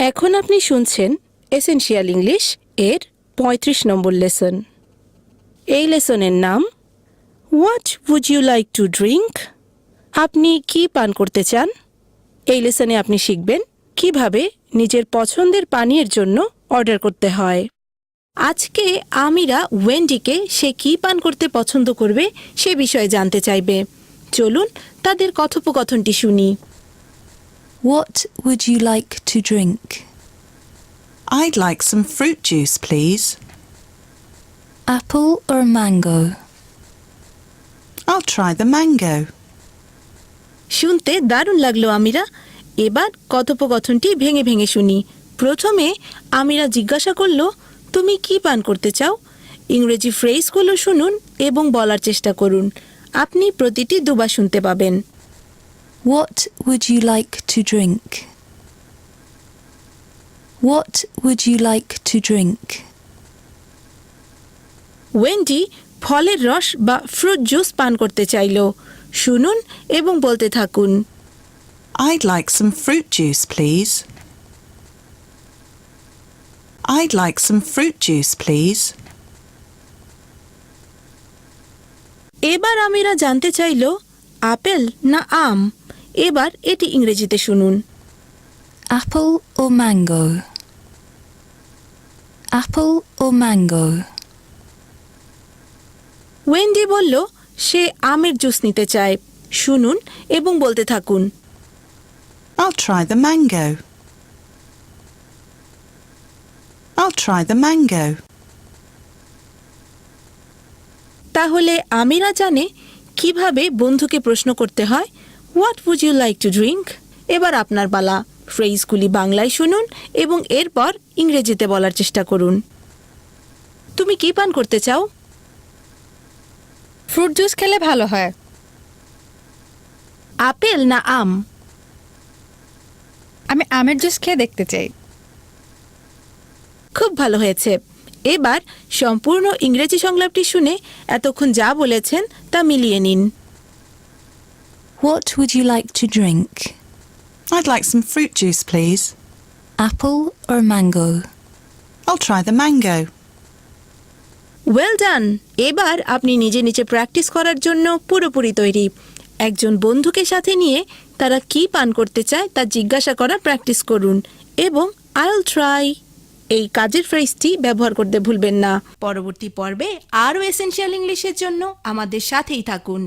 এখন আপনি শুনছেন এসেনশিয়াল ইংলিশ এর ৩৫ নম্বর লেসন। এই লেসনের নাম what would you like to drink? আপনি কি পান করতে চান? এই লেসনে আপনি শিখবেন কিভাবে নিজের পছন্দের পানীয়ের জন্য অর্ডার করতে হয়। আজকে আমিরা ওয়েন্ডিকে সে কি পান করতে পছন্দ করবে সে বিষয়ে জানতে চাইবে। চলুন তাদের কথোপকথনটি শুনি। What would you like to drink? I'd like some fruit juice, please. Apple or mango? I'll try the mango. শুনতে দারুণ লাগলো আমিরা। এবার কথোপকথনটি ভেঙে ভেঙে শুনি। প্রথমে আমিরা জিজ্ঞাসা করলো, তুমি কি পান করতে চাও? ইংরেজি ফ্রেজগুলো শুনুন এবং বলার চেষ্টা করুন। আপনি প্রতিটি দুবার শুনতে পাবেন। What would you like to drink? What would you like to drink? Wendy ফলের রস বা ফ্রুট জুস পান করতে চাইল। শুনুন এবং বলতে থাকুন। I'd like some fruit juice, please. I'd like some fruit juice, please. এবার আমিরা জানতে চাইল আপেল না আম। এবার এটি ইংরেজিতে শুনুন। Apple or mango? Apple or mango? Wendy বলল সে আমের জুস নিতে চায়। শুনুন এবং বলতে থাকুন। I'll try the mango. I'll try the mango. তাহলে আমিরা জানে কিভাবে বন্ধুকে প্রশ্ন করতে হয়, what would you like to drink? এবার আপনার পালা। ফ্রেজগুলি বাংলায় শুনুন এবং এরপর ইংরেজিতে বলার চেষ্টা করুন। তুমি কি পান করতে চাও? ফ্রুট জুস খেলে ভালো হয়। আপেল না আম? আমি আমের জুস খেয়ে দেখতে চাই। খুব ভালো হয়েছে। এবার সম্পূর্ণ ইংরেজি সংলাপটি শুনে এতক্ষণ যা বলেছেন তা মিলিয়ে নিন। What would you like to drink? I'd like some fruit juice, please. Apple or mango? I'll try the mango. Well done. এবার আপনি নিজে নিজে প্র্যাকটিস করার জন্য পুরোপুরি তৈরি। একজন বন্ধুকে সাথে নিয়ে তারা কি পান করতে চায় তা জিজ্ঞাসা করা প্র্যাকটিস করুন এবং আইল ট্রাই এই কাজের ফ্রেজটি ব্যবহার করতে ভুলবেন না। পরবর্তী পর্বে আরও এসেনশিয়াল ইংলিশের জন্য আমাদের সাথেই থাকুন।